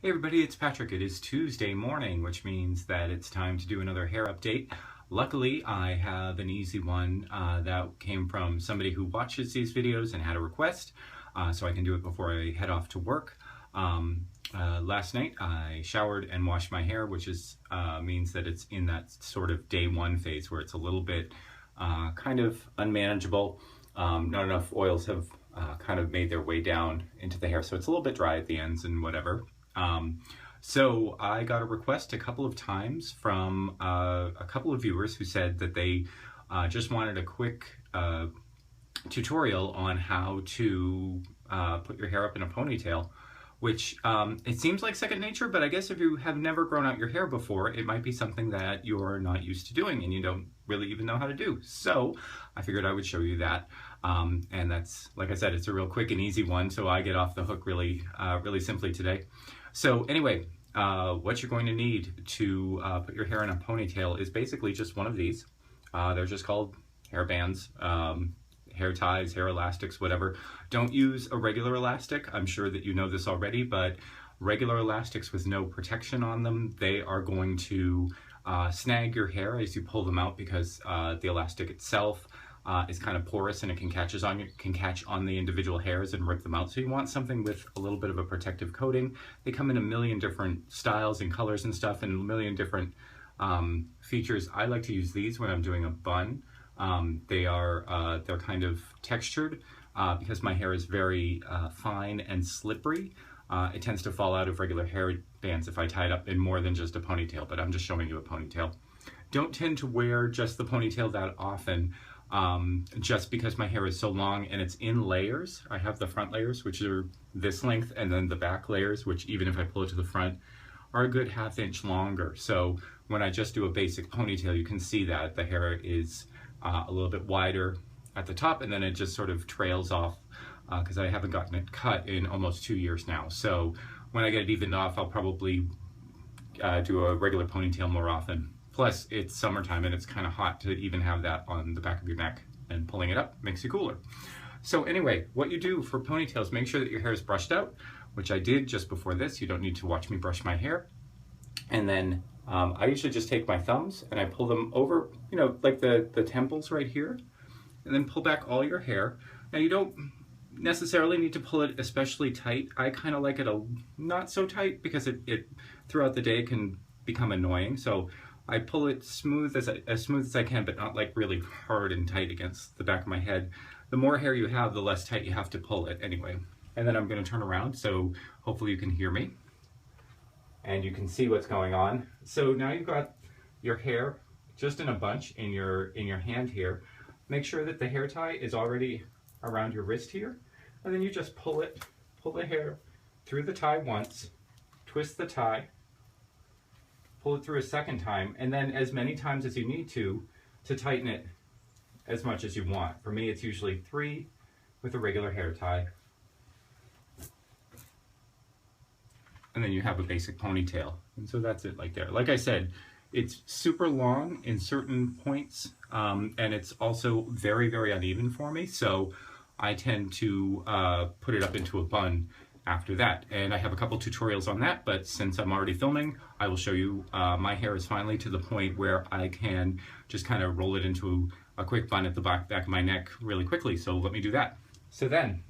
Hey everybody, it's Patrick. It is Tuesday morning, which means that it's time to do another hair update. Luckily, I have an easy one that came from somebody who watches these videos and had a request, so I can do it before I head off to work. Last night I showered and washed my hair, which means that it's in that sort of day one phase where it's a little bit kind of unmanageable. Not enough oils have kind of made their way down into the hair, so it's a little bit dry at the ends and whatever. So I got a request a couple of times from a couple of viewers who said that they just wanted a quick tutorial on how to put your hair up in a ponytail, which it seems like second nature, but I guess if you have never grown out your hair before, it might be something that you're not used to doing and you don't really even know how to do. So I figured I would show you that. And that's, like I said, it's a real quick and easy one, so I get off the hook really simply today. So anyway, what you're going to need to put your hair in a ponytail is basically just one of these. They're just called hair bands, hair ties, hair elastics, whatever. Don't use a regular elastic. I'm sure that you know this already, but regular elastics with no protection on them, they are going to snag your hair as you pull them out because the elastic itself is kind of porous and it can catch on the individual hairs and rip them out. So you want something with a little bit of a protective coating. They come in a million different styles and colors and stuff, and a million different features. I like to use these when I'm doing a bun. They're kind of textured because my hair is very fine and slippery. It tends to fall out of regular hair bands if I tie it up in more than just a ponytail, but I'm just showing you a ponytail. Don't tend to wear just the ponytail that often. Just because my hair is so long and it's in layers. I have the front layers, which are this length, and then the back layers, which even if I pull it to the front, are a good ½ inch longer. So when I just do a basic ponytail, you can see that the hair is a little bit wider at the top, and then it just sort of trails off because I haven't gotten it cut in almost 2 years now. So when I get it evened off, I'll probably do a regular ponytail more often. Plus, it's summertime and it's kind of hot to even have that on the back of your neck, and pulling it up makes you cooler. So anyway, what you do for ponytails, make sure that your hair is brushed out, which I did just before this. You don't need to watch me brush my hair. And then I usually just take my thumbs and I pull them over, like the temples right here, and then pull back all your hair. Now you don't necessarily need to pull it especially tight. I kind of like it not so tight because it throughout the day can become annoying. So I pull it as smooth as I can, but not like really hard and tight against the back of my head. The more hair you have, the less tight you have to pull it anyway. And then I'm going to turn around, so hopefully you can hear me and you can see what's going on. So now you've got your hair just in a bunch in your hand here. Make sure that the hair tie is already around your wrist here, and then you just pull the hair through the tie once, twist the tie, pull it through a second time, and then as many times as you need to tighten it as much as you want. For me, it's usually 3 with a regular hair tie. And then you have a basic ponytail. And so that's it like there. Like I said, it's super long in certain points, and it's also very, very uneven for me. So I tend to put it up into a bun after that, and I have a couple tutorials on that, but since I'm already filming, I will show you my hair is finally to the point where I can just kind of roll it into a quick bun at the back of my neck really quickly, so let me do that. So then,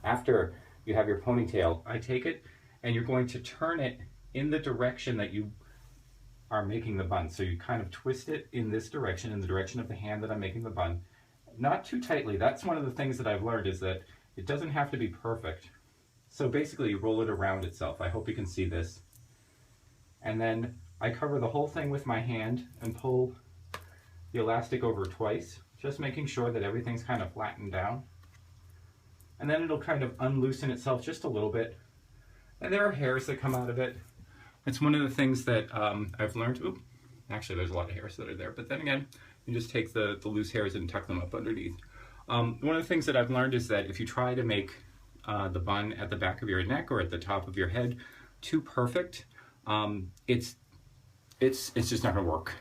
after you have your ponytail, I take it and you're going to turn it in the direction that you are making the bun. So you kind of twist it in this direction, in the direction of the hand that I'm making the bun. Not too tightly. That's one of the things that I've learned, is that it doesn't have to be perfect. So basically you roll it around itself. I hope you can see this. And then I cover the whole thing with my hand and pull the elastic over twice, just making sure that everything's kind of flattened down. And then it'll kind of unloosen itself just a little bit. And there are hairs that come out of it. It's one of the things that I've learned. Ooh, actually there's a lot of hairs that are there, but then again, you just take the loose hairs and tuck them up underneath. One of the things that I've learned is that if you try to make the bun at the back of your neck or at the top of your head too perfect, it's just not gonna work.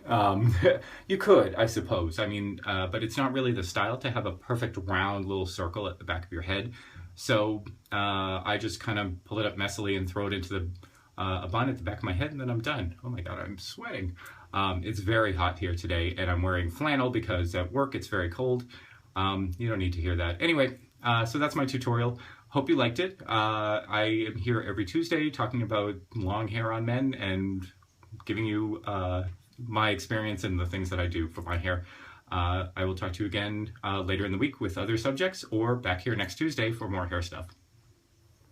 You could, I suppose, but it's not really the style to have a perfect round little circle at the back of your head. So I just kind of pull it up messily and throw it into a bun at the back of my head, and then I'm done. Oh my God, I'm sweating. It's very hot here today, and I'm wearing flannel because at work it's very cold. You don't need to hear that. Anyway, so that's my tutorial. Hope you liked it. I am here every Tuesday talking about long hair on men and giving you my experience and the things that I do for my hair. I will talk to you again later in the week with other subjects, or back here next Tuesday for more hair stuff.